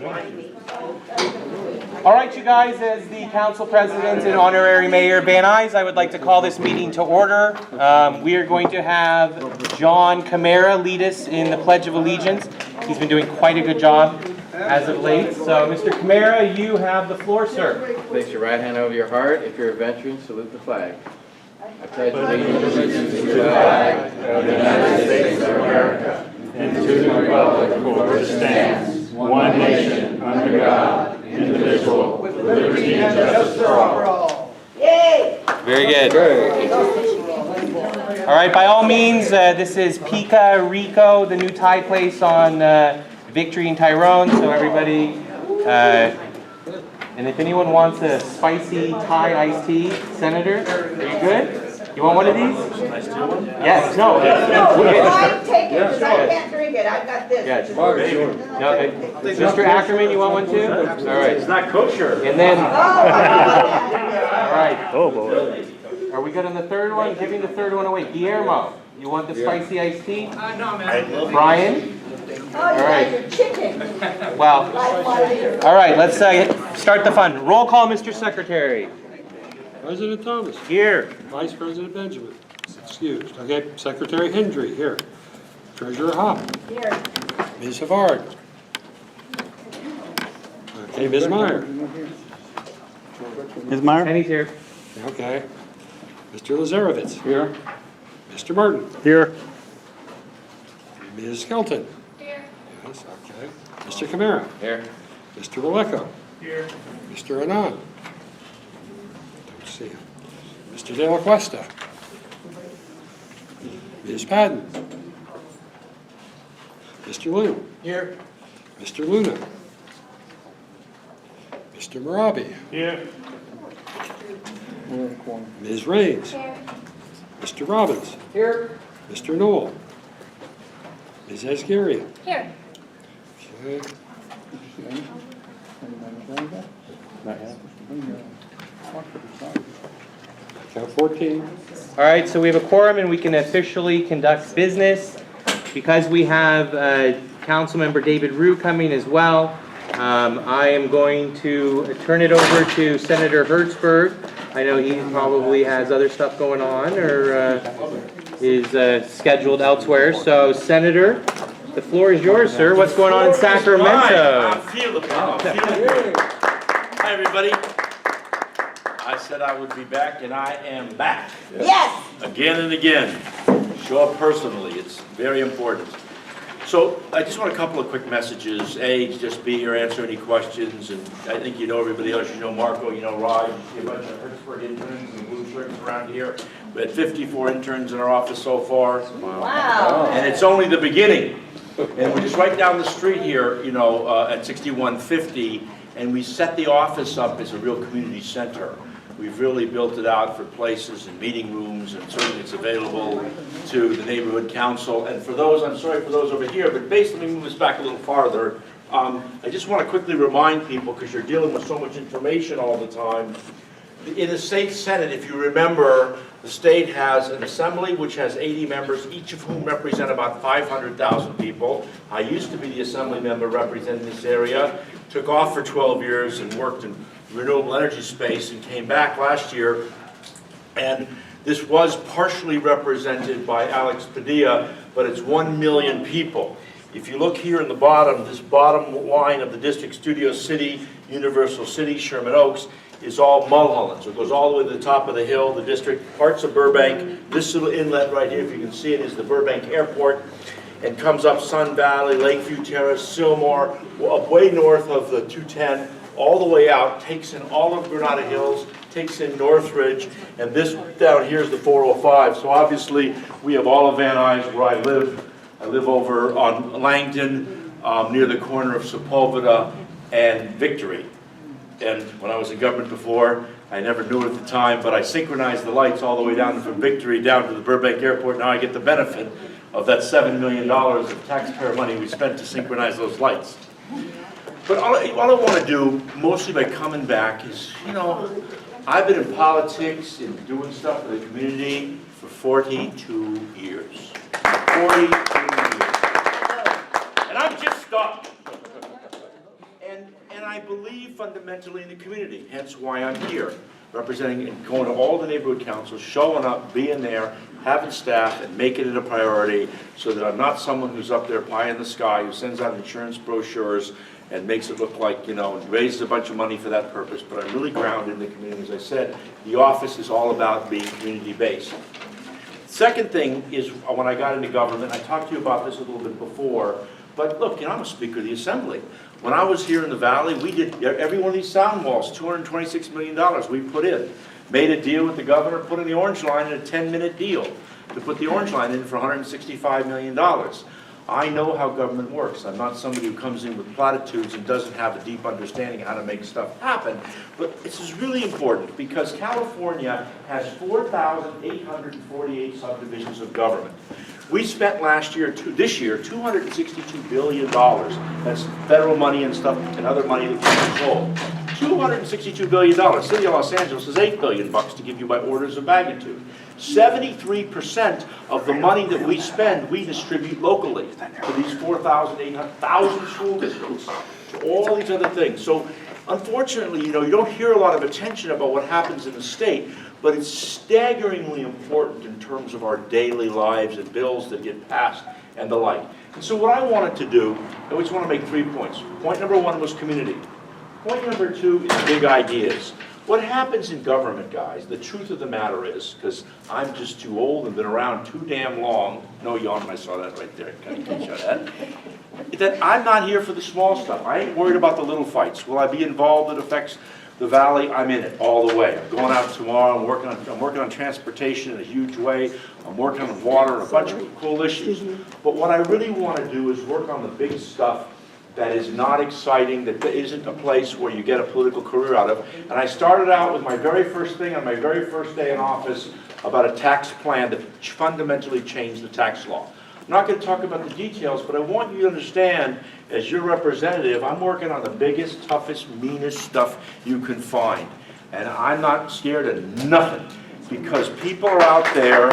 I mean. All right, you guys, as the council president and honorary mayor Van Nuys, I would like to call this meeting to order. We are going to have John Camara lead us in the Pledge of Allegiance. He's been doing quite a good job as of late. So, Mr. Camara, you have the floor, sir. Place your right hand over your heart. If you're a veteran, salute the flag. I pledge allegiance to the flag of the United States of America and to the republic for which it stands, one nation, under God, indivisible, with liberty and justice for all. Yay! Very good. All right, by all means, this is Pica Rico, the new Thai place on Victory and Tyrone. So everybody, and if anyone wants a spicy Thai iced tea, Senator, are you good? You want one of these? Yes, no. I take it because I can't drink it. I've got this. Yeah, no, Mr. Ackerman, you want one too? All right. It's not kosher. And then, Oh, all right. Oh, boy. Are we good on the third one? Giving the third one away. Guillermo, you want the spicy iced tea? No, man. Brian? oh, you guys are chicken. Well, Like one. all right, let's start the fun. Roll call, Mr. Secretary. President Thomas. Here. Vice President Benjamin. Excused. Okay. Secretary Hendry. Here. Treasurer Hopp. Here. Ms. Havard. Okay. Ms. Meyer. Ms. Meyer? Penny's here. Okay. Mr. Lazarevitz. Here. Mr. Martin. Here. Ms. Skelton. Here. Yes. Okay. Mr. Camara. Here. Mr. Walecko. Here. Mr. Anand. Don't see him. Mr. De La Cuesta. Ms. Padden. Mr. Liu. Here. Mr. Luna. Mr. Marabi. Here. Ms. Raines. Here. Mr. Robbins. Here. Mr. Knoll. Ms. Asgaria. Here. Okay. Count 14. All right, so we have a quorum and we can officially conduct business. Because we have Councilmember David Rue coming as well, I am going to turn it over to Senator Hertzberg. I know he probably has other stuff going on or is scheduled elsewhere. So, Senator, the floor is yours, sir. What's going on in Sacramento? I'm feeling it. Hi, everybody. I said I would be back, and I am back. Yes. Again and again. Show up personally. It's very important. So I just want a couple of quick messages. A, just be here, answer any questions. And I think you know everybody else. You know Marco, you know Rod. You see a bunch of Pittsburgh interns and blue shirts around here. We had 54 interns in our office so far. Wow. And it's only the beginning. And we're just right down the street here, you know, at 6150. And we set the office up as a real community center. We've really built it out for places and meeting rooms, and certainly it's available to the neighborhood council. And for those, I'm sorry for those over here, but basically move us back a little farther. I just want to quickly remind people, because you're dealing with so much information all the time. In the state senate, if you remember, the state has an assembly which has 80 members, each of whom represent about 500,000 people. I used to be the assembly member representing this area, took off for 12 years and worked in renewable energy space and came back last year. And this was partially represented by Alex Padilla, but it's 1 million people. If you look here in the bottom, this bottom line of the district, Studio City, Universal City, Sherman Oaks, is all Mulholland. So it goes all the way to the top of the hill, the district, parts of Burbank. This little inlet right here, if you can see it, is the Burbank Airport, and comes up Sun Valley, Lakeview Terrace, Sylmar, up way north of the 210, all the way out, takes in all of Granada Hills, takes in Northridge, and this down here is the 405. So obviously, we have all of Van Nuys where I live. I live over on Langdon, near the corner of Sepulveda and Victory. And when I was in government before, I never knew it at the time, but I synchronized the lights all the way down from Victory down to the Burbank Airport. Now I get the benefit of that $7 million of taxpayer money we spent to synchronize those lights. But all I want to do, mostly by coming back, is, you know, I've been in politics and doing stuff for the community for 42 years. 42 years. And I'm just starting. I believe fundamentally in the community, hence why I'm here, representing and going to all the neighborhood councils, showing up, being there, having staff, and making it a priority, so that I'm not someone who's up there pie in the sky, who sends out insurance brochures and makes it look like, you know, raises a bunch of money for that purpose, but I'm really grounded in the community. As I said, the office is all about being community-based. Second thing is, when I got into government, I talked to you about this a little bit before, but look, you know, I'm a Speaker of the Assembly. When I was here in the Valley, we did every one of these sound walls, $226 million we put in. Made a deal with the governor, put in the Orange Line in a 10-minute deal to put the Orange Line in for $165 million. I know how government works. I'm not somebody who comes in with platitudes and doesn't have a deep understanding of how to make stuff happen. But this is really important because California has 4,848 subdivisions of government. We spent this year, $262 billion. That's federal money and stuff and other money that we control. $262 billion. City of Los Angeles is $8 billion to give you by orders of magnitude. 73% of the money that we spend, we distribute locally to these 4,800 school districts, to all these other things. So unfortunately, you know, you don't hear a lot of attention about what happens in the state, but it's staggeringly important in terms of our daily lives and bills that get passed and the like. And so what I wanted to do, I just want to make 3 points. Point number 1 was community. Point number 2 is big ideas. What happens in government, guys, the truth of the matter is, because I'm just too old and been around too damn long, no yawn, I saw that right there, can't show that I'm not here for the small stuff. I ain't worried about the little fights. Will I be involved that affects the Valley? I'm in it all the way. I'm going out tomorrow, I'm working on transportation in a huge way, I'm working on water and a bunch of cool issues. But what I really want to do is work on the big stuff that is not exciting, that isn't a place where you get a political career out of. And I started out with my very first thing on my very first day in office about a tax plan that fundamentally changed the tax law. I'm not going to talk about the details, but I want you to understand, as your representative, I'm working on the biggest, toughest, meanest stuff you can find. And I'm not scared of nothing, because people are out there,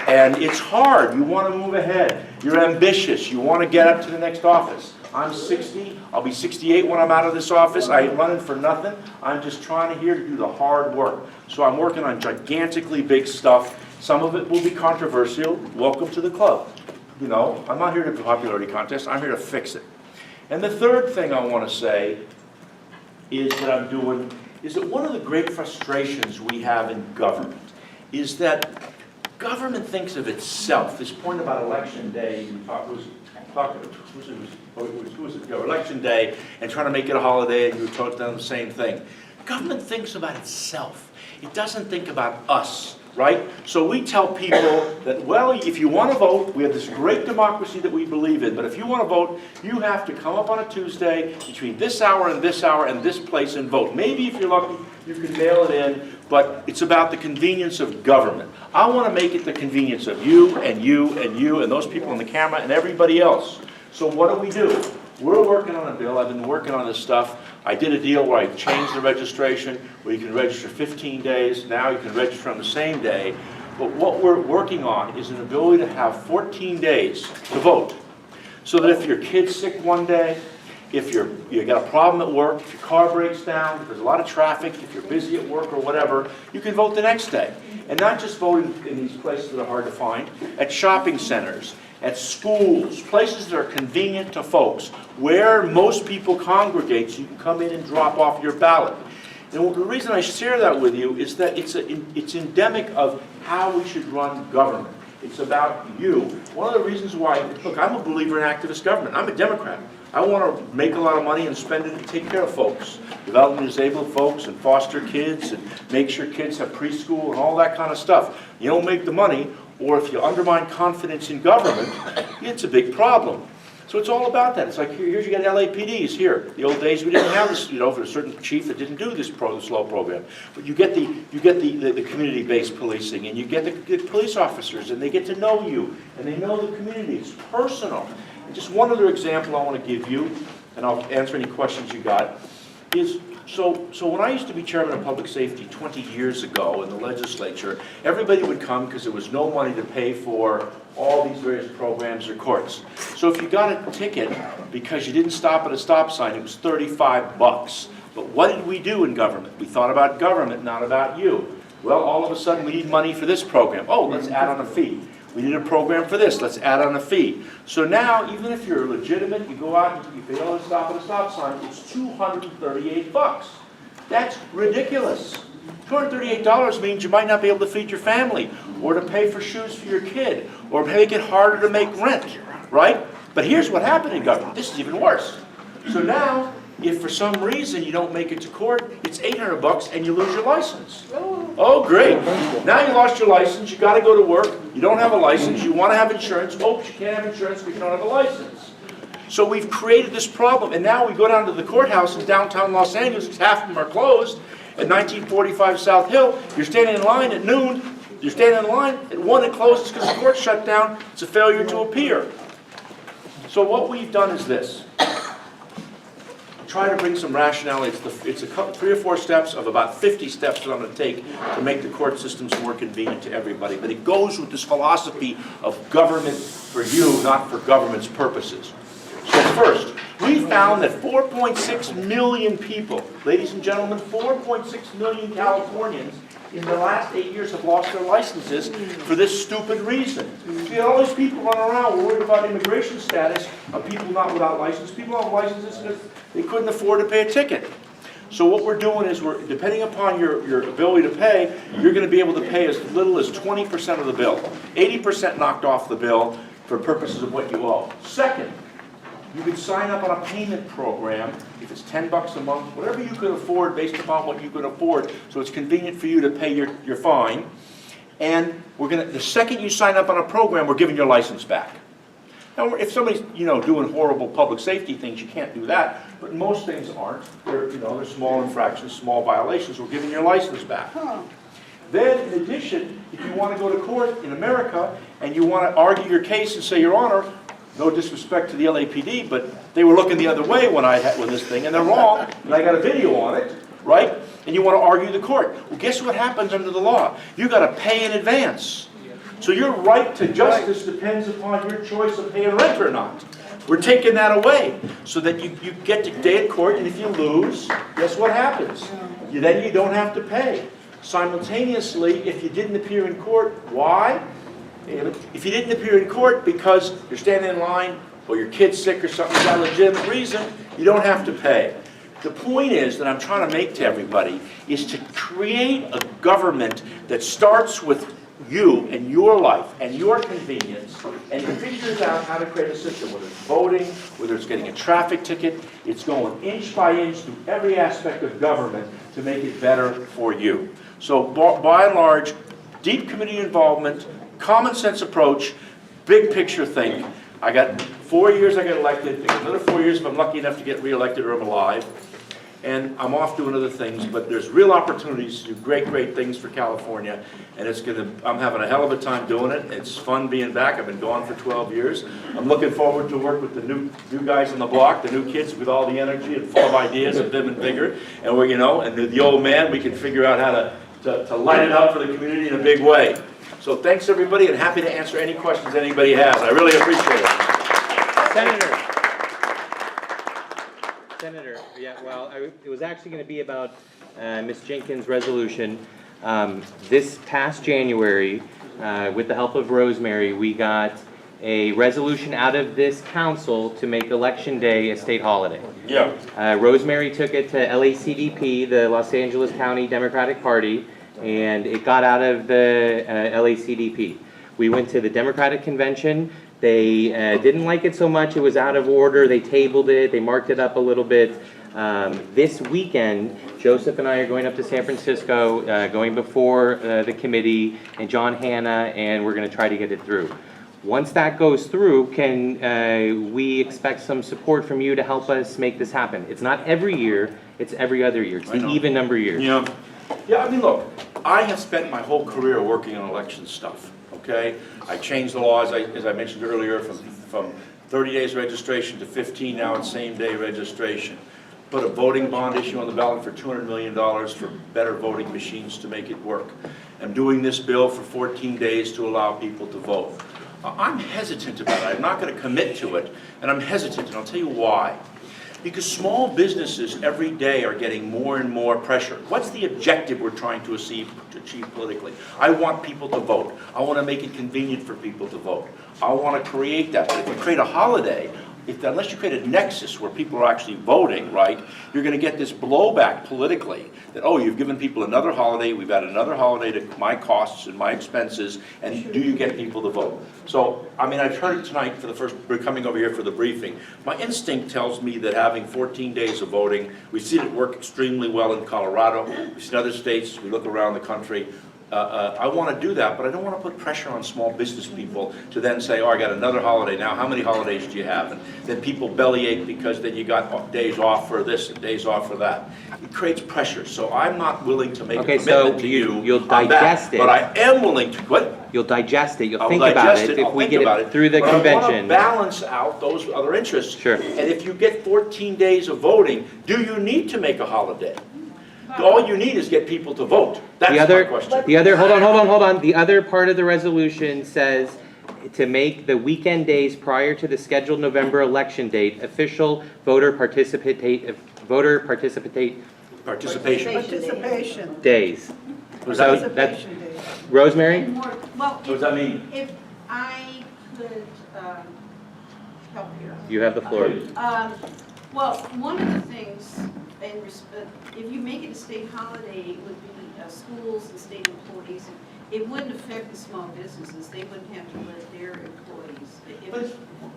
and it's hard. You want to move ahead. You're ambitious. You want to get up to the next office. I'm 60, I'll be 68 when I'm out of this office. I ain't running for nothing. I'm just trying to do the hard work. So I'm working on gigantically big stuff. Some of it will be controversial. Welcome to the club. You know, I'm not here to do a popularity contest. I'm here to fix it. And the third thing I want to say is that I'm doing, is that one of the great frustrations we have in government is that government thinks of itself. This point about election day, election day, and trying to make it a holiday, and you were talking about the same thing. Government thinks about itself. It doesn't think about us, right? So we tell people that, well, if you want to vote, we have this great democracy that we believe in, but if you want to vote, you have to come up on a Tuesday between this hour and this place and vote. Maybe if you're lucky, you can mail it in, but it's about the convenience of government. I want to make it the convenience of you and you and you and those people on the camera and everybody else. So what do? We're working on a bill. I've been working on this stuff. I did a deal where I changed the registration, where you can register 15 days. Now you can register on the same day. But what we're working on is an ability to have 14 days to vote. So that if your kid's sick one day, if you got a problem at work, if your car breaks down, if there's a lot of traffic, if you're busy at work or whatever, you can vote the next day. And not just vote in these places that are hard to find, at shopping centers, at schools, places that are convenient to folks, where most people congregate, so you can come in and drop off your ballot. And the reason I share that with you is that it's endemic of how we should run government. It's about you. One of the reasons why, look, I'm a believer in activist government. I'm a Democrat. I want to make a lot of money and spend it to take care of folks, developmentally disabled folks, and foster kids, and make sure kids have preschool and all that kind of stuff. You don't make the money, or if you undermine confidence in government, it's a big problem. So it's all about that. It's like, here's you got LAPDs here. The old days we didn't have this, you know, for a certain chief that didn't do this slow program. But you get the community-based policing, and you get the police officers, and they get to know you, and they know the community. It's personal. And just one other example I want to give you, and I'll answer any questions you got, is So when I used to be chairman of public safety 20 years ago in the legislature, everybody would come because there was no money to pay for all these various programs or courts. So if you got a ticket because you didn't stop at a stop sign, it was 35 bucks. But what did we do in government? We thought about government, not about you. Well, all of a sudden we need money for this program. Oh, let's add on a fee. We need a program for this, let's add on a fee. So now, even if you're legitimate, you go out and you fail to stop at a stop sign, it's 238 bucks. That's ridiculous. $238 means you might not be able to feed your family, or to pay for shoes for your kid, or make it harder to make rent, right? But here's what happened in government. This is even worse. So now, if for some reason you don't make it to court, it's 800 bucks and you lose your license. Oh, great. Now you lost your license, you got to go to work, you don't have a license, you want to have insurance. Oops, you can't have insurance because you don't have a license. So we've created this problem, and now we go down to the courthouse in downtown Los Angeles, because half of them are closed, at 1945 South Hill. You're standing in line at noon, you're standing in line at 1, it closes because the court's shut down, it's a failure to appear. So what we've done is this. Try to bring some rationality. It's a couple, 3 or 4 steps of about 50 steps that I'm going to take to make the court systems more convenient to everybody. But it goes with this philosophy of government for you, not for government's purposes. So first, we found that 4.6 million people, ladies and gentlemen, 4.6 million Californians in the last 8 years have lost their licenses for this stupid reason. See, all these people running around worried about immigration status of people not without license. People don't have licenses because they couldn't afford to pay a ticket. So what we're doing is depending upon your ability to pay, you're going to be able to pay as little as 20% of the bill. 80% knocked off the bill for purposes of what you owe. Second, you could sign up on a payment program, if it's 10 bucks a month, whatever you could afford based upon what you could afford, so it's convenient for you to pay your fine. And the second you sign up on a program, we're giving your license back. Now, if somebody's doing horrible public safety things, you can't do that. But most things aren't. They're small infractions, small violations. We're giving your license back. Then, in addition, if you want to go to court in America and you want to argue your case and say, Your Honor, no disrespect to the LAPD, but they were looking the other way when this thing, and they're wrong, and I got a video on it, right? And you want to argue the court. Well, guess what happens under the law? You got to pay in advance. So your right to justice depends upon your choice of paying rent or not. We're taking that away so that you get to day at court, and if you lose, guess what happens? Then you don't have to pay. Simultaneously, if you didn't appear in court, why? If you didn't appear in court because you're standing in line or your kid's sick or something, for a legitimate reason, you don't have to pay. The point is that I'm trying to make to everybody is to create a government that starts with you and your life and your convenience and figures out how to create a system, whether it's voting, whether it's getting a traffic ticket. It's going inch by inch through every aspect of government to make it better for you. So by and large, deep community involvement, common sense approach, big picture think. I got 4 years I got elected, another 4 years if I'm lucky enough to get reelected or I'm alive. And I'm off doing other things, but there's real opportunities to do great, great things for California. And I'm having a hell of a time doing it. It's fun being back. I've been gone for 12 years. I'm looking forward to work with the new guys on the block, the new kids with all the energy and full of ideas and vim and vigor. And and the old man, we can figure out how to light it up for the community in a big way. So thanks everybody, and happy to answer any questions anybody has. I really appreciate it. Senator, yeah, well, it was actually going to be about Ms. Jenkins' resolution. This past January, with the help of Rosemary, we got a resolution out of this council to make Election Day a state holiday. Yeah. Rosemary took it to LACDP, the Los Angeles County Democratic Party, and it got out of the LACDP. We went to the Democratic Convention. They didn't like it so much. It was out of order. They tabled it. They marked it up a little bit. This weekend, Joseph and I are going up to San Francisco, going before the committee and John Hanna, and we're going to try to get it through. Once that goes through, can we expect some support from you to help us make this happen? It's not every year. It's every other year. It's the even number of years. Yeah, I mean, look, I have spent my whole career working on election stuff. Okay, I changed the law, as I mentioned earlier, from 30 days registration to 15 now, and same-day registration. put a voting bond issue on the ballot for $200 million for better voting machines to make it work. I'm doing this bill for 14 days to allow people to vote. I'm hesitant about it. I'm not going to commit to it, and I'm hesitant, and I'll tell you why. Because small businesses every day are getting more and more pressure. What's the objective we're trying to achieve politically? I want people to vote. I want to make it convenient for people to vote. I want to create that. But if you create a holiday, unless you create a nexus where people are actually voting, right, you're going to get this blowback politically that, oh, you've given people another holiday, we've added another holiday to my costs and my expenses, and do you get people to vote? So, I mean, I've heard it tonight for the first, we're coming over here for the briefing. My instinct tells me that having 14 days of voting, we've seen it work extremely well in Colorado, we've seen other states, we look around the country. I want to do that, but I don't want to put pressure on small business people to then say, oh, I got another holiday now, how many holidays do you have? And then people bellyache because then you got days off for this and days off for that. It creates pressure, so I'm not willing to make a commitment to you. You'll on that, digest it. But I am willing to, what? You'll digest it, you'll I'll think about digest it I'll if we think get about it through the But I want to convention. balance out those other interests. Sure. And if you get 14 days of voting, do you need to make a holiday? All you need is get people to vote. That's my question. Hold on. The other part of the resolution says to make the weekend days prior to the scheduled November election date official participation Participation. days. What does So that mean? that's, Rosemary? More, well, What does that mean? if I could help here. You have the floor. Well, one of the things, if you make it a state holiday, it would be schools and state employees. It wouldn't affect the small businesses. They wouldn't have to let their employees.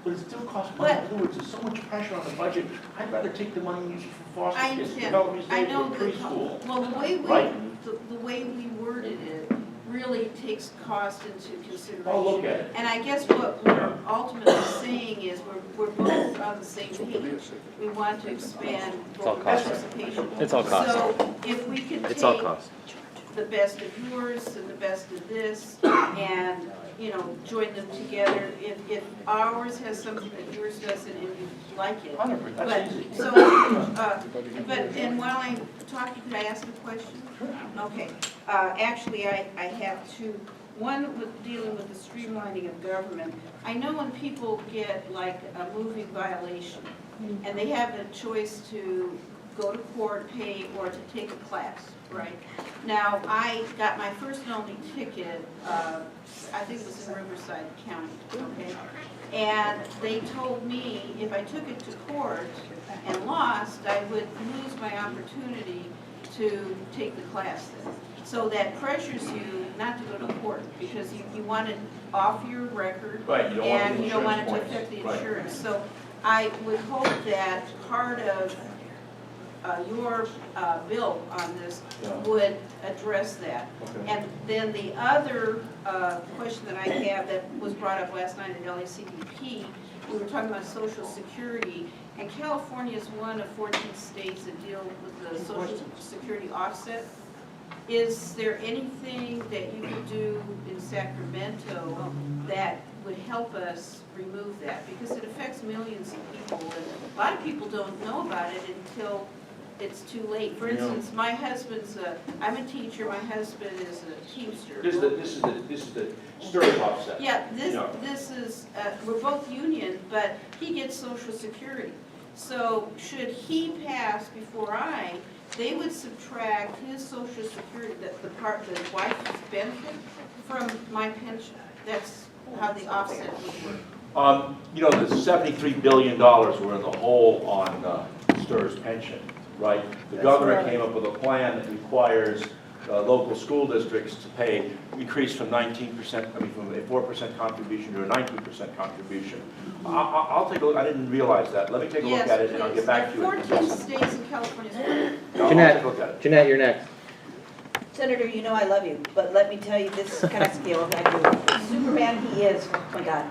But it still costs money. In other words, there's so much pressure on the budget. I'd rather take the money and use it for foster I kids, understand. development I aid, know for preschool. well, Right. the way we worded it really takes cost into consideration. Oh, look at it. And I guess what we're ultimately saying is we're both on the same page. We want to expand all voter cost. participation. It's all cost. So if we could It's all take cost. the best of yours and the best of this and, you know, join them together. If ours has something that yours doesn't and you like it. 100%, that's easy. So, and while I'm talking, could I ask a question? Okay, actually, I have two. One with dealing with the streamlining of government. I know when people get like a moving violation and they have a choice to go to court, pay, or to take a class, right? Now, I got my first and only ticket, I think it was in Riverside County, okay? And they told me if I took it to court and lost, I would lose my opportunity to take the class then. So that pressures you not to go to court because you want it off your record. Right, you don't want and the you don't want it insurance to affect the points. Right. insurance. So I would hope that part of your bill on this Yeah. would address that. Okay. And then the other question that I have that was brought up last night at LACDP, we were talking about Social Security, and California is one of 14 states that deal with the Social Security offset. Is there anything that you could do in Sacramento that would help us remove that? Because it affects millions of people, and a lot of people don't know about it until it's too late. For instance, my husband's I'm a teacher, my husband is a Teamster. This is the STIR offset. Yeah, Yeah. this is, we're both union, but he gets Social Security. So should he pass before they would subtract his Social Security, the part, the wife's benefit, from my pension. That's how the offset would work. You know, the $73 billion were in the hole on STIR's pension, right? The governor came up with a plan that requires local school districts to pay, increase from 19%, from a 4% contribution to a 19% contribution. I'll take a look, I didn't realize that. Let me take a look at it and I'll get back to you. There are 14 states in California. I'll take a look at it. Jeanette, you're next. Senator, you know I love you, but let me tell you this kind of skill that you, Superman he is, oh my God.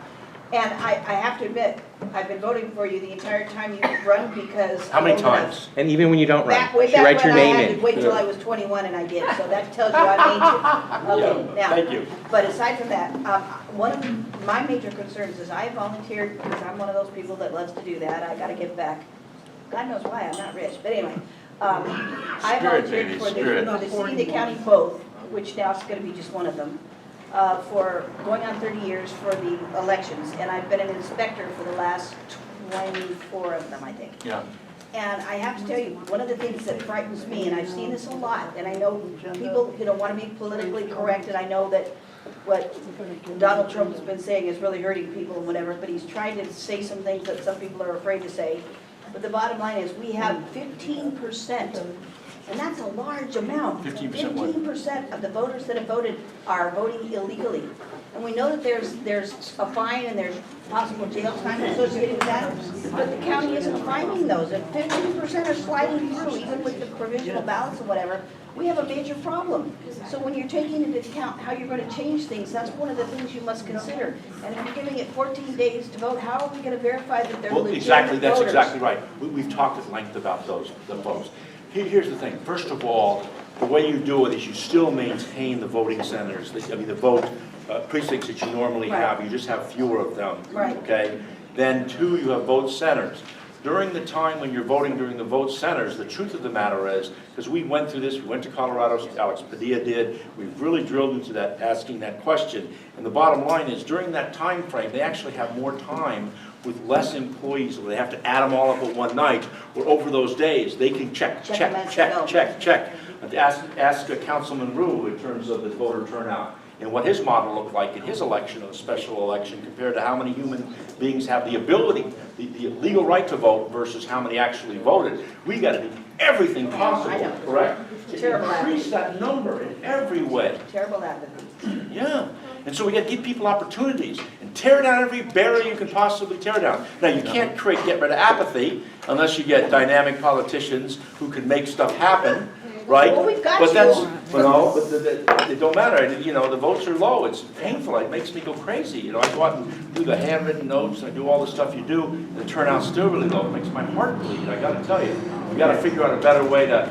And I have to admit, I've been voting for you the entire time you've run because. How many I'm old enough. times? And even when you don't run, Way she back writes your when name I had in. to wait till I was 21 and I did, so that tells you I'm ancient. Okay, now. Thank you. But aside from that, one of my major concerns is I volunteered because I'm one of those people that loves to do that. I gotta give back. God knows why, I'm not rich, but anyway. I Spirit, volunteered baby, for spirit. the city and the county both, which now is gonna be just one of them, for going on 30 years for the elections. And I've been an inspector for the last 24 of them, I think. Yeah. And I have to tell you, one of the things that frightens me, and I've seen this a lot, and I know people, want to be politically correct, and I know that what Donald Trump has been saying is really hurting people and whatever, but he's trying to say some things that some people are afraid to say. But the bottom line is, we have 15%, and that's a large amount. 15% what? 15% of the voters that have voted are voting illegally. And we know that there's a fine and there's possible jail time associated with that, but the county isn't finding those. If 15% are sliding through, even with the provisional ballots or whatever, we have a major problem. So when you're taking into account how you're going to change things, that's one of the things you must consider. And if you're giving it 14 days to vote, how are we going to verify that they're Well, legitimate exactly, that's voters? exactly right. We've talked at length about the votes. Here's the thing. First of all, the way you do it is you still maintain the voting centers, the vote precincts that you normally have. You just have fewer of them. Right. Okay? Then two, you have vote centers. During the time when you're voting during the vote centers, the truth of the matter is, because we went through this, we went to Colorado, Alex Padilla did, we've really drilled into that, asking that question. And the bottom line is, during that time frame, they actually have more time with less employees. They have to add them all up at one night, or over those days, they can check. Ask Councilman Rue in terms of the voter turnout and what his model looked like in his election, or a special election, compared to how many human beings have the ability, the legal right to vote versus how many actually voted. We got to do everything possible, correct? To increase that number in every way. Terrible apathy. Yeah. And so we got to give people opportunities and tear down every barrier you can possibly tear down. Now, you can't get rid of apathy unless you get dynamic politicians who can make stuff happen, right? Well, we've got but that's, you. it don't matter. The votes are low. It's painful. It makes me go crazy. I go out and do the handwritten notes and I do all the stuff you do, and the turnout's still really low. It makes my heart bleed. I got to tell you, we got to figure out a better way to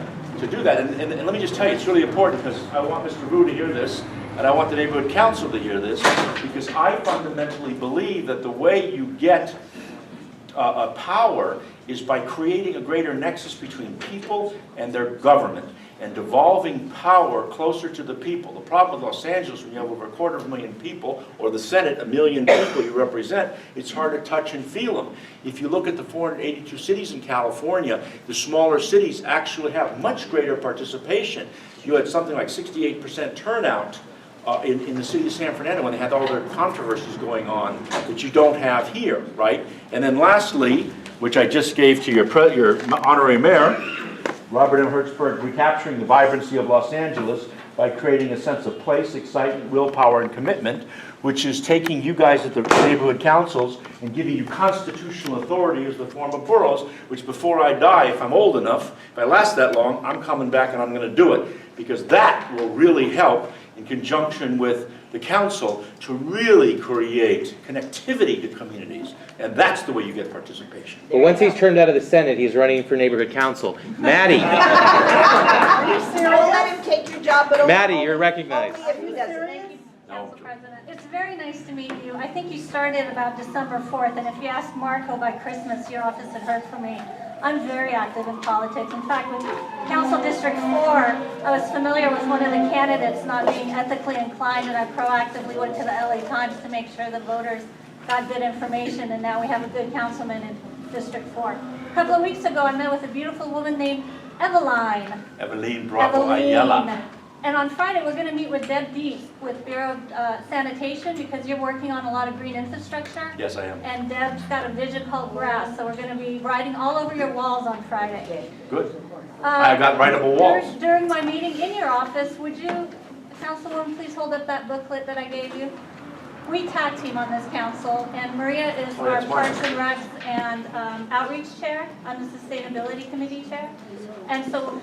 do that. And let me just tell you, it's really important because I want Mr. Rue to hear this, and I want the neighborhood council to hear this, because I fundamentally believe that the way you get a power is by creating a greater nexus between people and their government and devolving power closer to the people. The problem with Los Angeles, when you have over 250,000 people, or the Senate, 1 million people you represent, it's hard to touch and feel them. If you look at the 482 cities in California, the smaller cities actually have much greater participation. You had something like 68% turnout in the city of San Fernando when they had all their controversies going on that you don't have here, right? And then lastly, which I just gave to your honorary mayor, Robert M. Hertzberg, recapturing the vibrancy of Los Angeles by creating a sense of place, excitement, willpower, and commitment, which is taking you guys at the neighborhood councils and giving you constitutional authority as the form of boroughs, which before I die, if I'm old enough, if I last that long, I'm coming back and I'm going to do it. Because that will really help in conjunction with the council to really create connectivity to communities. And that's the way you get participation. But once he's turned out of the Senate, he's running for neighborhood council. Maddie, Are you serious? I'll let him take your job, but Maddie, you're recognized. only if he does it. Thank you, Council President. It's very nice to meet you. I think you started about December 4th, and if you asked Marco by Christmas, your office had heard from me. I'm very active in politics. In fact, with Council District 4, I was familiar with one of the candidates not being ethically inclined, and I proactively went to the LA Times to make sure the voters got good information, and now we have a good councilman in District 4. A couple of weeks ago, I met with a beautiful woman named Eveline. Eveline Bravo Ayala. And on Friday, we're going to meet with Deb Dees with Bureau of Sanitation, because you're working on a lot of green infrastructure. Yes, I am. And Deb's got a vision called grass, so we're going to be writing all over your walls on Friday. Good. I got writable walls. During my meeting in your office, would you, Councilwoman, please hold up that booklet that I gave you? We tag team on this council, and Maria is our Parks and Recs and Outreach Chair. I'm the Sustainability Committee Chair. And so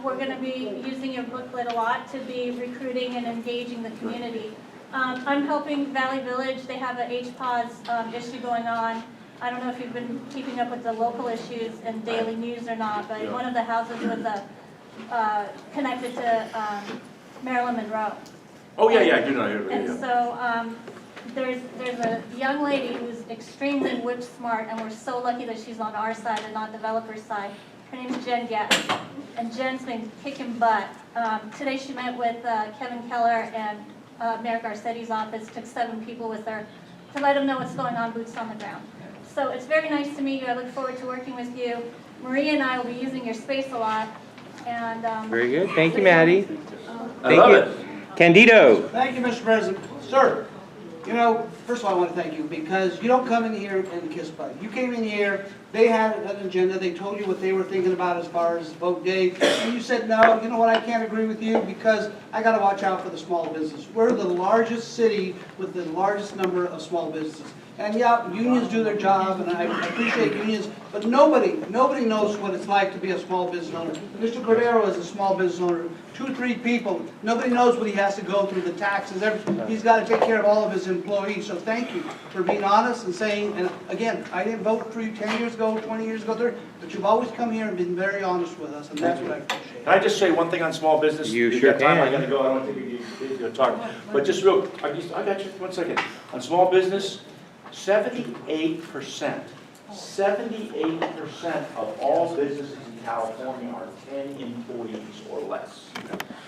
we're going to be using your booklet a lot to be recruiting and engaging the community. I'm helping Valley Village. They have an HPAWS issue going on. I don't know if you've been keeping up with the local issues and daily news or not, but one of the houses was connected to Marilyn Monroe. Oh, yeah, I do know. And so there's a young lady who's extremely whip smart, and we're so lucky that she's on our side and not developer's side. Her name's Jen Getz, and Jen's been kicking butt. Today she met with Kevin Keller and Mayor Garcetti's office, took 7 people with her to let them know what's going on, boots on the ground. So it's very nice to meet you. I look forward to working with you. Maria and I will be using your space a lot. And Very good. Thank you, Maddie. I love it. Candido. Thank you, Mr. President. Sir, you know, first of all, I want to thank you because you don't come in here and kiss butt. You came in here, they had an agenda, they told you what they were thinking about as far as vote day, and you said, no, you know what, I can't agree with you because I got to watch out for the small business. We're the largest city with the largest number of small businesses. And yeah, unions do their job, and I appreciate unions, but nobody knows what it's like to be a small business owner. Mr. Cordero is a small business owner, 2-3 people. Nobody knows what he has to go through, the taxes, everything. He's got to take care of all of his employees. So thank you for being honest and saying, and again, I didn't vote for you 10 years ago, 20 years ago, 30, but you've always come here and been very honest with us, and that's what I appreciate. Can I just say one thing on small business? You We've sure got time, can. I gotta go, I don't think you're gonna talk. But just real, I got you, 1 second. On small business, 78% of all businesses in California are 10 employees or less.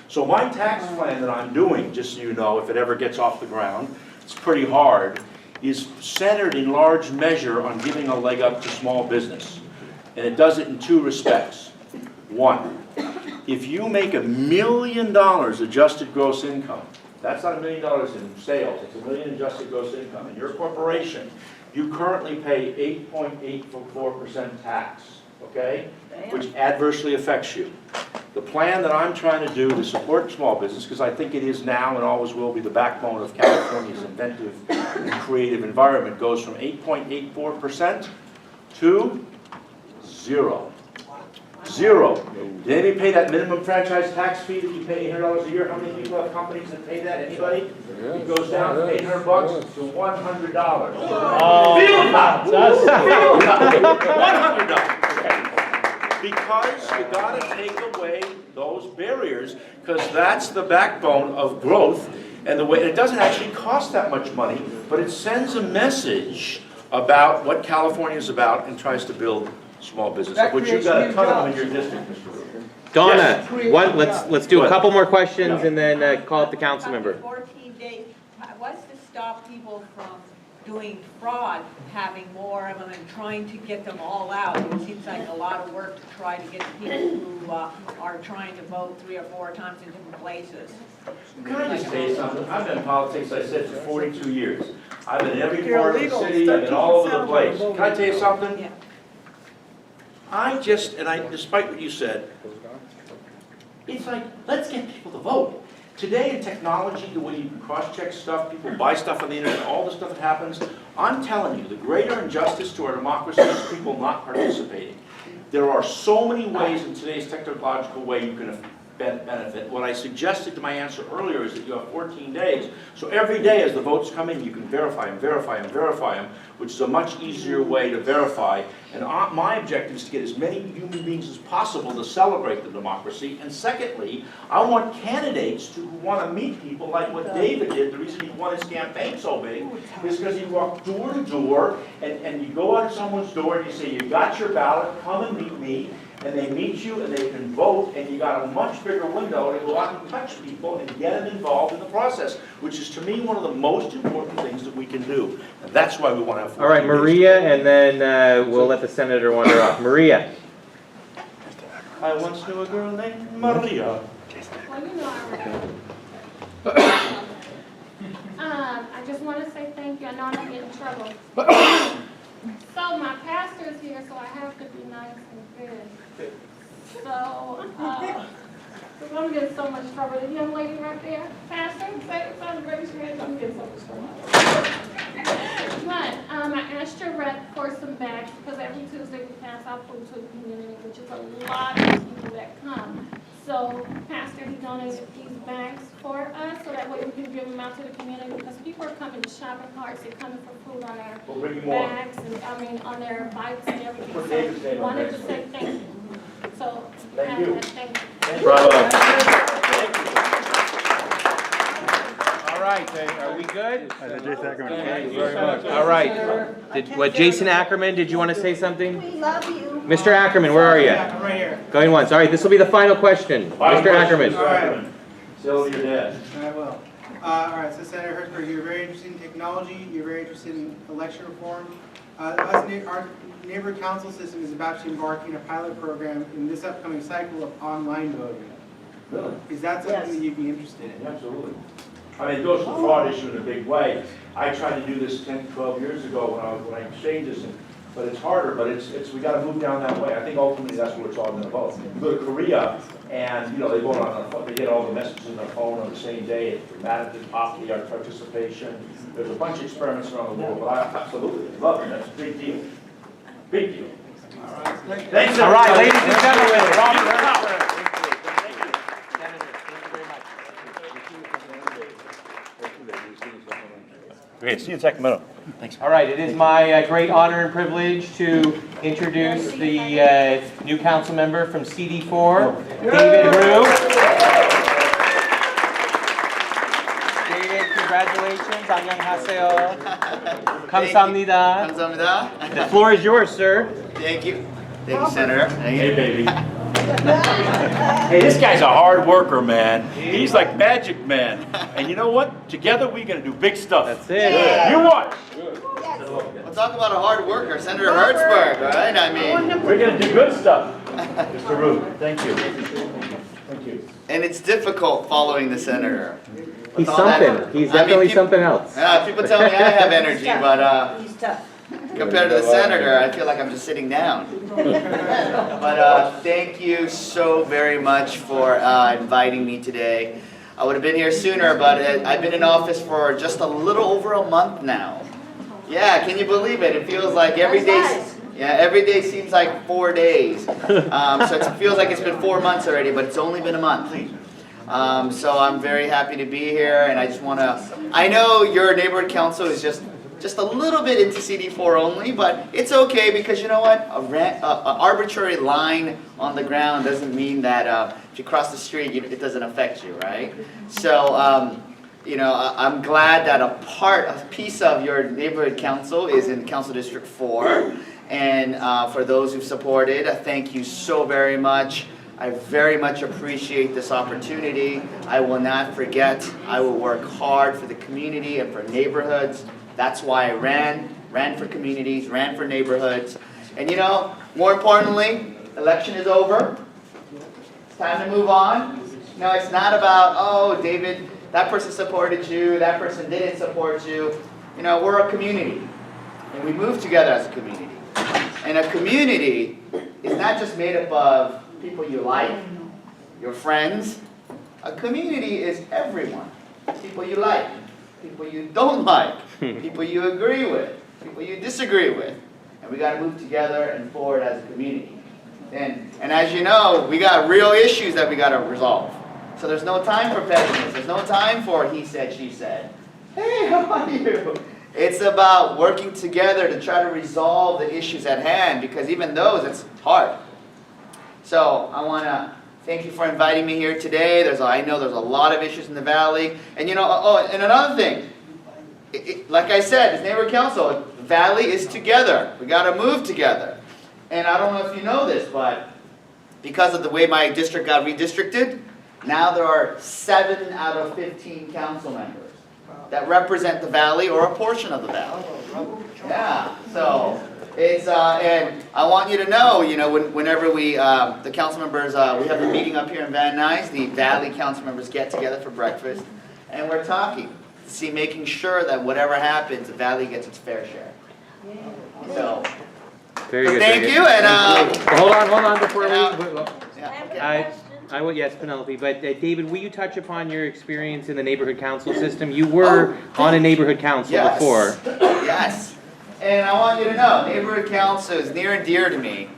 So my tax plan that I'm doing, just so you know, if it ever gets off the ground, it's pretty hard, is centered in large measure on giving a leg up to small business. And it does it in 2 respects. 1, if you make $1 million adjusted gross income, that's not $1 million in sales, it's $1 million adjusted gross income. In your corporation, you currently pay 8.84% tax, okay? Which adversely affects you. The plan that I'm trying to do to support small business, because I think it is now and always will be the backbone of California's inventive and creative environment, goes from 8.84% to 0. 0. Did anybody pay that minimum franchise tax fee that you pay $800 a year? How many people have companies that pay that? Anybody? It goes down from $800 to $100. Feel about $100. Because you got to take away those barriers, because that's the backbone of growth. And the way it doesn't actually cost that much money, but it sends a message about what California is about and tries to build small business, That which you've creates got a new ton of them in jobs. your district, Mr. Rubin. Donna, let's do a What? couple more questions and then call up the council member. 14 days, what's to stop people from doing fraud, having more of them and trying to get them all out? It seems like a lot of work to try to get people who are trying to vote 3 or 4 times in different places. Can I just say something? I've been in politics, I said, for 42 years. I've been in every part of the city, I've been all over the place. Can I tell you something? Yeah. Despite what you said, it's like, let's get people to vote. Today in technology, the way you can cross-check stuff, people buy stuff on the internet, all the stuff that happens, I'm telling you, the greater injustice to our democracy is people not participating. There are so many ways in today's technological way you can benefit. What I suggested to my answer earlier is that you have 14 days. So every day as the votes come in, you can verify them, verify them, verify them, which is a much easier way to verify. And my objective is to get as many human beings as possible to celebrate the democracy. And secondly, I want candidates who want to meet people like what David did. The reason he won his campaign so big is because he walked door to door, and you go out to someone's door and you say, you got your ballot, come and meet me. And they meet you and they can vote, and you got a much bigger window to go out and touch people and get them involved in the process, which is to me one of the most important things that we can do. And that's why we want to have 14 All right, days. Maria, and then we'll let the senator wander off. Maria. I once knew a girl named Maria. Well, you know I remember. I just want to say thank you. I know I'm going to get in trouble. So my pastor is here, so I have to be nice and good. So, because I'm getting so much trouble. The young lady right there, pastor, say something, raise your hand. I'm getting so much trouble. But I asked your rep for some bags because every Tuesday we pass out food to the community, which is a lot of people that come. So Pastor, he donated these bags for us so that way we can give them out to the community because people are coming to shopping carts, they're coming for food on their We'll bring you more. bags and on their bikes and everything. Put So David's name on wanted there. to say thank you. So Thank you. Thank you. Bravo. All right. right, are we good? Thank you very much. All right. Jason Ackerman, did you want to say something? We love you. Mr. Ackerman, where are you? I'm right here. Going once. All right, this will be the final question. Mr. Ackerman. Tell your dad. I will. All right, so Senator Hertzberg, you're very interested in technology, you're very interested in election reform. Our neighborhood council system is about to embark in a pilot program in this upcoming cycle of online voting. Really? Is that something that you'd be interested in? Absolutely. I mean, it goes to the fraud issue in a big way. I tried to do this 10, 12 years ago when I exchanged this, but it's harder, but we got to move down that way. I think ultimately that's what it's all going to vote. You go to Korea, and they vote on their phone, they get all the messages on their phone on the same day. It dramatically pops the participation. There's a bunch of experiments around the world, but I absolutely love it. That's a big deal. Big deal. All right. Thanks, All right, ladies and everybody. gentlemen, Robert Thank you. Hertzberg. Great, see you in Sacramento. Thanks. All right, it is my great honor and privilege to introduce the new council member from CD4, David Rue. David, congratulations. 안녕하세요. 감사합니다. 감사합니다. The floor is yours, sir. Thank you. Thank you, Senator. Thank you. Hey, baby. Hey, this guy's a hard worker, man. He's like Magic Man. And you know what? Together we're going to do big stuff. That's it. You watch. We'll talk about a hard worker, Senator Hertzberg, all right? I mean, We're going to do good stuff. Mr. Rue, thank you. Thank you. and it's difficult following the senator. He's With all that- something. He's I mean, definitely people- something else. People tell me I have energy, but He's tough. compared to the senator, I feel like I'm just sitting down. But thank you so very much for inviting me today. I would have been here sooner, but I've been in office for just a little over a month now. Yeah, can you believe it? It feels like every day. Yeah, every day seems like 4 days. So it feels like it's been 4 months already, but it's only been a month. So I'm very happy to be here, and I just want to. I know your neighborhood council is just a little bit into CD4 only, but it's okay because you know what? An arbitrary line on the ground doesn't mean that if you cross the street, it doesn't affect you, right? So, you know, I'm glad that a piece of your neighborhood council is in Council District 4. And for those who've supported, thank you so very much. I very much appreciate this opportunity. I will not forget. I will work hard for the community and for neighborhoods. That's why I ran for communities, ran for neighborhoods. And you know, more importantly, election is over. It's time to move on. No, it's not about, oh, David, that person supported you, that person didn't support you. You know, we're a community, and we move together as a community. And a community is not just made up of people you like, your friends. A community is everyone. People you like, people you don't like, people you agree with, people you disagree with. And we got to move together and forward as a community. And as you know, we got real issues that we got to resolve. So there's no time for pettiness. There's no time for he said, she said. Hey, how are you? It's about working together to try to resolve the issues at hand, because even those, it's hard. So I want to thank you for inviting me here today. I know there's a lot of issues in the Valley. And you know, and another thing, like I said, as neighborhood council, the Valley is together. We got to move together. And I don't know if you know this, but because of the way my district got redistricted, now there are 7 out of 15 council members that represent the Valley or a portion of the Valley. Yeah, so it's, and I want you to know, whenever the council members, we have a meeting up here in Van Nuys, the Valley council members get together for breakfast, and we're talking, making sure that whatever happens, the Valley gets its fair share. So, Very good. thank very you, good. and Hold on before we. yeah, I will, yes, Penelope, but David, will you touch upon your experience in the neighborhood council system? You were on a neighborhood council before. Yes, and I want you to know, neighborhood council is near and dear to me.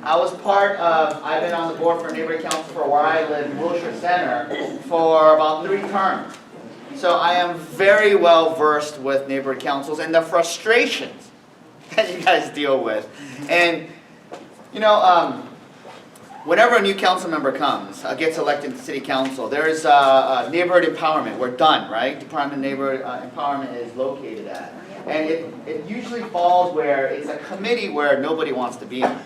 I've been on the board for neighborhood council for where I live in Wilshire Center for about 3 terms. So I am very well versed with neighborhood councils and the frustrations that you guys deal with. And, you know, whenever a new council member comes, gets elected to city council, there's neighborhood empowerment. We're done, right? Department of Neighborhood Empowerment is located at. And it usually falls where it's a committee where nobody wants to be on.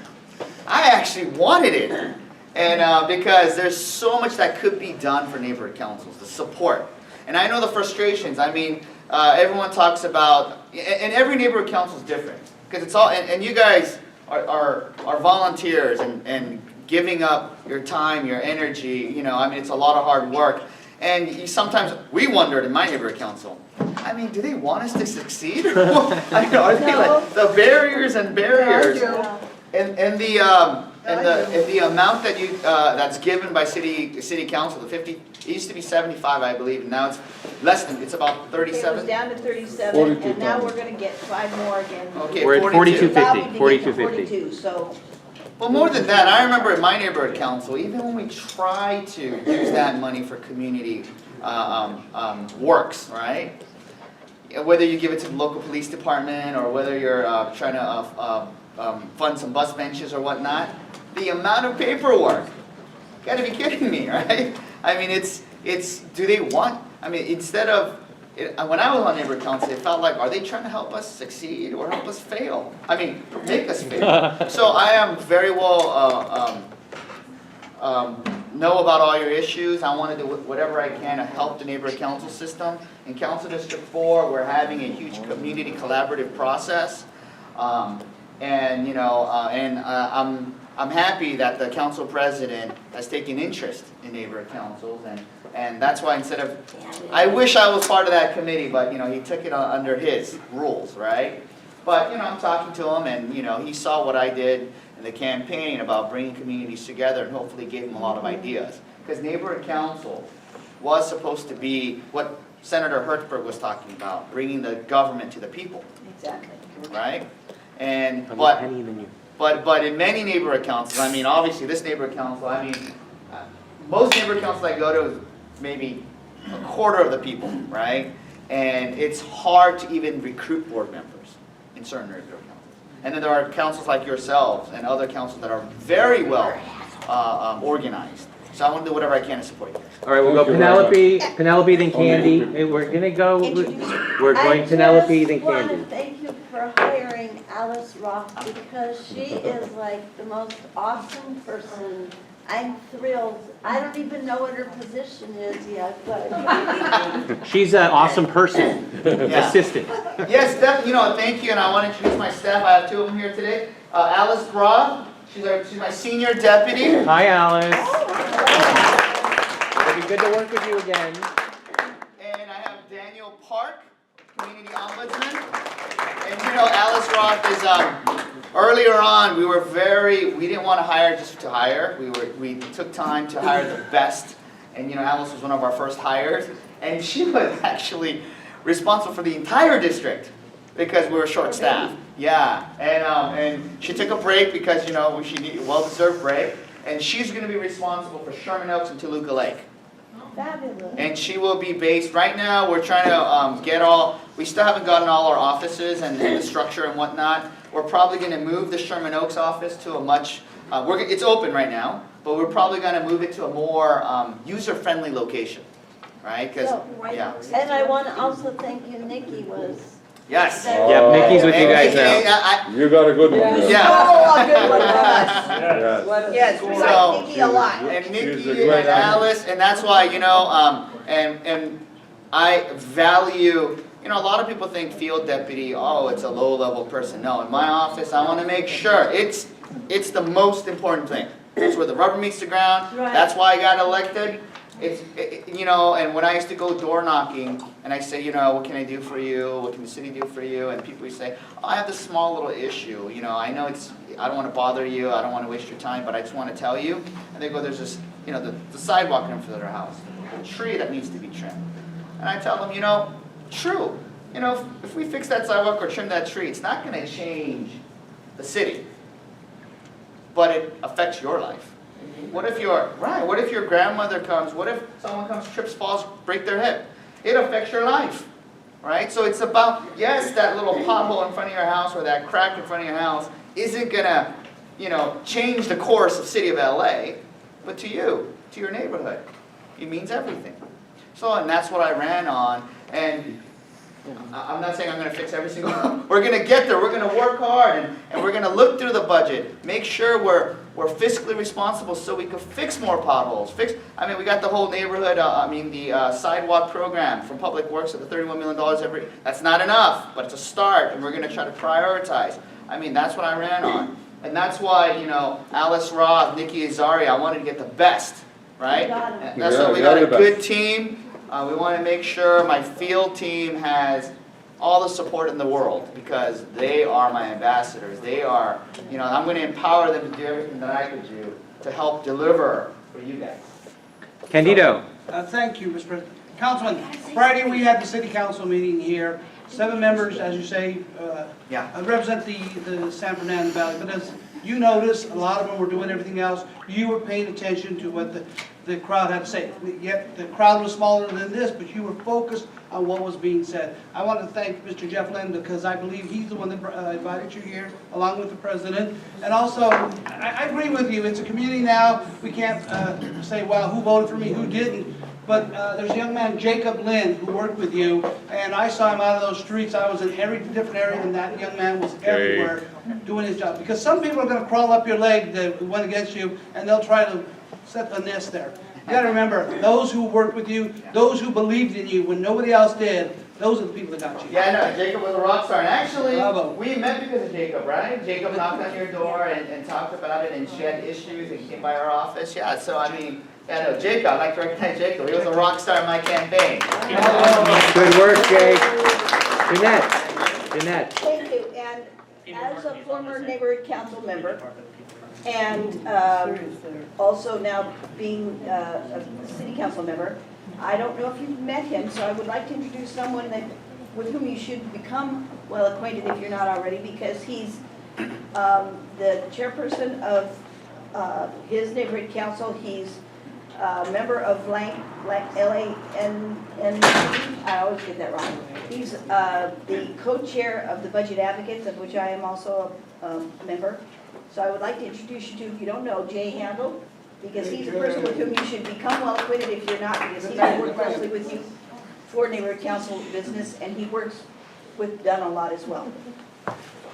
I actually wanted it. And because there's so much that could be done for neighborhood councils, the support. And I know the frustrations. I mean, everyone talks about, and every neighborhood council is different. Because it's all, and you guys are volunteers and giving up your time, your energy, you know, I mean, it's a lot of hard work. And sometimes we wondered in my neighborhood council, I mean, do they want us to succeed? Or what? I know, are they like the barriers and barriers? And the amount that you that's given by city council, the 50, it used to be 75, I believe, and now it's less than, it's about 37. It was down to 37, and now we're gonna get 5 more again. Okay, We're at 42. 4250, 42, so. Well, more than that, I remember in my neighborhood council, even when we tried to use that money for community works, right? Whether you give it to the local police department or whether you're trying to fund some bus benches or whatnot, the amount of paperwork, you gotta be kidding me, right? I mean, it's, do they want, I mean, instead of, when I was on neighborhood council, it felt like, are they trying to help us succeed or help us fail? I mean, make us fail. So I am very well, know about all your issues. I want to do whatever I can to help the neighborhood council system. In Council District 4, we're having a huge community collaborative process. And, you know, I'm happy that the council president has taken interest in neighborhood councils, and that's why instead of, I wish I was part of that committee, but, you know, he took it under his rules, right? But, you know, I'm talking to him, and, you know, he saw what I did in the campaign about bringing communities together, and hopefully gave him a lot of ideas. Because neighborhood council was supposed to be what Senator Hertzberg was talking about, bringing the government to the people. Exactly. Right? And, but in many neighborhood councils, I mean, obviously this neighborhood council, I mean, most neighborhood councils I go to is maybe a quarter of the people, right? And it's hard to even recruit board members in certain neighborhood councils. And then there are councils like yourselves and other councils that are very well organized. So I want to do whatever I can to support you. All right, we'll go Penelope, then Candy. Hey, we're gonna go, we're going Penelope, then I just want to Candy. thank you for hiring Alice Roth because she is like the most awesome person. I'm thrilled. I don't even know what her position is yet, but. She's an awesome person, assistant. Yes, you know, thank you, and I want to introduce my staff. I have 2 of them here today. Alice Roth, she's my senior deputy. Hi, Alice. It'll be good to work with you again. And I have Daniel Park, community ombudsman. And you know, Alice Roth is, earlier on, we didn't want to hire just to hire. We took time to hire the best. And you know, Alice was one of our first hires. And she was actually responsible for the entire district because we were short-staffed. Yeah, and she took a break because, you know, she needed a well-deserved break. And she's going to be responsible for Sherman Oaks and Toluca Lake. Fabulous. And she will be based, right now, we're trying to we still haven't gotten all our offices and the structure and whatnot. We're probably going to move the Sherman Oaks office to a much, it's open right now, but we're probably going to move it to a more user-friendly location, right? Yeah. And I want to also thank you, Nikki was. Yes. Yeah, Mickey's with you guys now. You got a good one. Yeah. Oh, a good one, Yes. yes, we like Nikki a lot. And Nikki and Alice, and that's why, you know, and I value, you know, a lot of people think field deputy, oh, it's a low-level person. No, in my office, I want to make sure it's the most important thing. It's where the rubber meets the ground. Right. That's why I got elected. You know, and when I used to go door knocking, and I say, you know, what can I do for you? What can the city do for you? And people would say, oh, I have this small little issue. You know, I know I don't want to bother you. I don't want to waste your time, but I just want to tell you. And they go, there's this, you know, the sidewalk in front of their house, the tree that needs to be trimmed. And I tell them, you know, true. You know, if we fix that sidewalk or trim that tree, it's not going to change the city, but it affects your life. What if your grandmother comes, what if someone comes, trips, falls, break their hip? It affects your life, right? So it's about, yes, that little pothole in front of your house or that crack in front of your house isn't gonna change the course of city of LA, but to you, to your neighborhood. It means everything. So, and that's what I ran on, and I'm not saying I'm going to fix every single one. We're going to get there. We're going to work hard, and we're going to look through the budget, make sure we're fiscally responsible so we can fix more potholes. I mean, we got the whole neighborhood, the sidewalk program from Public Works at the $31 million that's not enough, but it's a start, and we're going to try to prioritize. I mean, that's what I ran on. And that's why, Alice Roth, Nikki Azari, I wanted to get the best, right? And that's why we got a good team. We want to make sure my field team has all the support in the world because they are my ambassadors. They are, I'm going to empower them to do everything that I could do to help deliver for you guys. Candido. Thank you, Mr. President. Councilman, Friday we had the city council meeting here. 7 members, as you say, represent the San Fernando Valley. But as you noticed, a lot of them were doing everything else. You were paying attention to what the crowd had to say. Yet the crowd was smaller than this, but you were focused on what was being said. I want to thank Mr. Jeff Lynn because I believe he's the one that invited you here, along with the president. And also, I agree with you. It's a community now. We can't say, well, who voted for me, who didn't. But there's a young man, Jacob Lynn, who worked with you, and I saw him out of those streets. I was in every different area, and that young man was everywhere doing his job. Because some people are going to crawl up your leg that went against you, and they'll try to set a nest there. You got to remember, those who worked with you, those who believed in you when nobody else did, those are the people that got you. Yeah, no, Jacob was a rock star. And actually, we met because of Jacob, right? Jacob knocked on your door and talked about it, and she had issues, and came by our office. Yeah, so I mean, Jacob, I'd like to recognize Jacob. He was a rock star in my campaign. Good work, Jake. Jeanette. Thank you, and as a former neighborhood council member, and also now being a city council member, I don't know if you've met him, so I would like to introduce someone with whom you should become well acquainted if you're not already, because he's the chairperson of his neighborhood council. He's a member of LANC, I always get that wrong. He's the co-chair of the Budget Advocates, of which I am also a member. So I would like to introduce you to, if you don't know, Jay Handel, because he's the person with whom you should become well acquainted if you're not, because he's going to work closely with you for neighborhood council business, and he works with Dunn a lot as well.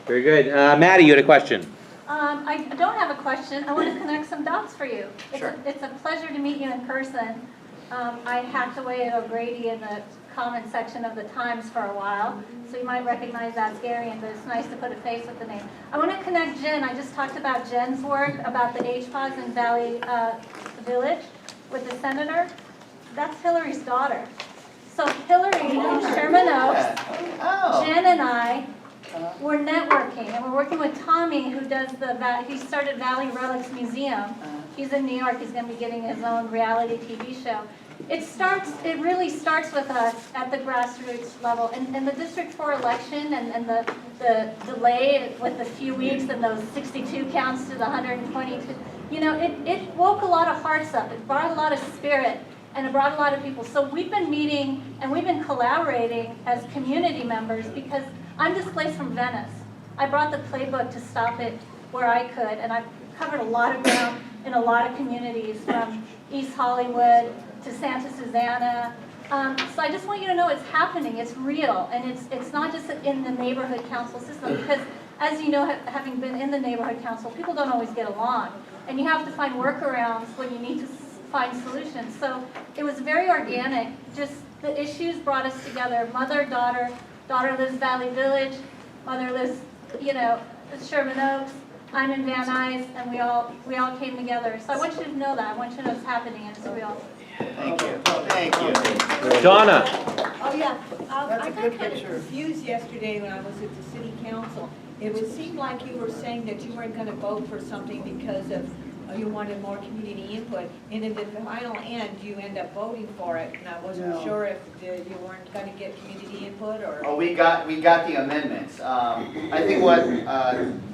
Very good. Maddie, you had a question. I don't have a question. I want to connect some dots for you. It's a pleasure to meet you in person. I hacked away at O'Grady in the comment section of the Times for a while, so you might recognize that's Gary, but it's nice to put a face with the name. I want to connect Jen. I just talked about Jen's work about the HPOS in Valley Village with the senator. That's Hillary's daughter. So Hillary in Sherman Oaks, Jen and I, we're networking, and we're working with Tommy, who does he started Valley Relics Museum. He's in New York. He's going to be getting his own reality TV show. It really starts with us at the grassroots level. And the District 4 election and the delay with the few weeks and those 62 counts to the 122, it woke a lot of hearts up. It brought a lot of spirit, and it brought a lot of people. So we've been meeting and we've been collaborating as community members because I'm displaced from Venice. I brought the playbook to stop it where I could, and I've covered a lot of ground in a lot of communities, from East Hollywood to Santa Susana. So I just want you to know it's happening, it's real, and it's not just in the neighborhood council system, because as you know, having been in the neighborhood council, people don't always get along, and you have to find workarounds when you need to find solutions. So it was very organic, just the issues brought us together, mother, daughter lives Valley Village, mother lives, Sherman Oaks, I'm in Van Nuys, and we all came together. So I want you to know that. I want you to know it's happening and it's real. Thank you. Thank you. Donna. Oh, yeah. I got kind of confused yesterday when I was at the city council. It seemed like you were saying that you weren't going to vote for something because of you wanted more community input, and in the final end, you end up voting for it. And I wasn't sure if you weren't going to get community input or. Oh, we got the amendments. I think what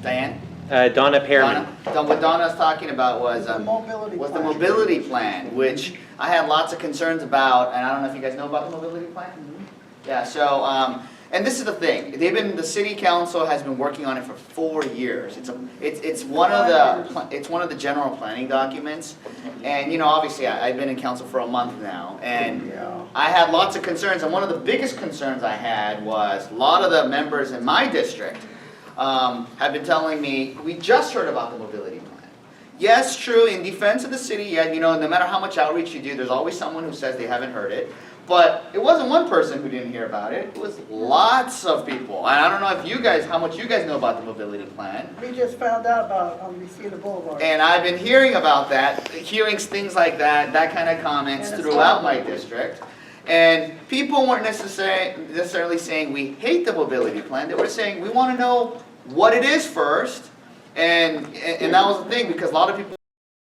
Diane. Donna Pearman. What Donna was talking about was the mobility plan, which I had lots of concerns about, and I don't know if you guys know about the mobility plan. Yeah, so, and this is the thing, the city council has been working on it for 4 years. It's one of the general planning documents. And, you know, obviously, I've been in council for a month now, and I had lots of concerns, and one of the biggest concerns I had was a lot of the members in my district have been telling me, we just heard about the mobility plan. Yes, true, in defense of the city, yeah, you know, no matter how much outreach you do, there's always someone who says they haven't heard it. But it wasn't one person who didn't hear about it, it was lots of people. And I don't know if you guys, how much you guys know about the mobility plan. We just found out about on Messina Boulevard. And I've been hearing about that, hearing things like that kind of comments throughout my district. And people weren't necessarily saying we hate the mobility plan, they were saying we want to know what it is first. And that was the thing, because a lot of people